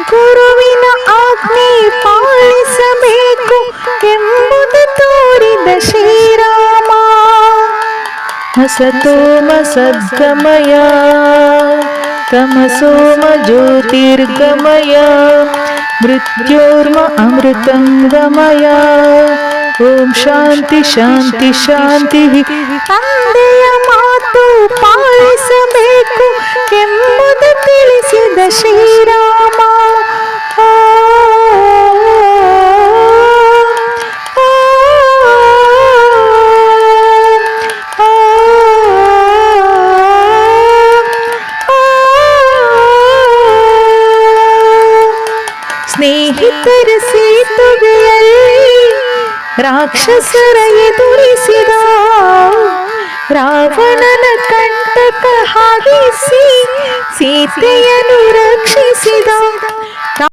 ಗುರುವಿನ ಆಜ್ಞೆ ಪಾಲಿಸಬೇಕು ಎಂಬುದು ತೋರಿದ ಶ್ರೀರಾಮ. ಅಸತೋಮ ಸದ್ಗಮಯ ತಮಸೋಮ ಜ್ಯೋತಿರ್ಗಮಯ ಮೃತ್ಯೋರ್ಮ ಅಮೃತಂಗಮಯ. ಓಂ ಶಾಂತಿ ಶಾಂತಿ ಶಾಂತಿ. ತಂದೆಯ ಮಾತು ಪಾಲಿಸಬೇಕು ಎಂಬುದು ತಿಳಿಸಿದ ಶ್ರೀರಾಮ. ಸ್ನೇಹಿತರ ಸೇತುವೆಯಲ್ಲಿ ರಾಕ್ಷಸರ ಎದುರಿಸಿದ, ರಾವಣನ ಕಂಟಕ ಹಾಕಿಸಿ ಸೀತೆಯನ್ನು ರಕ್ಷಿಸಿದ.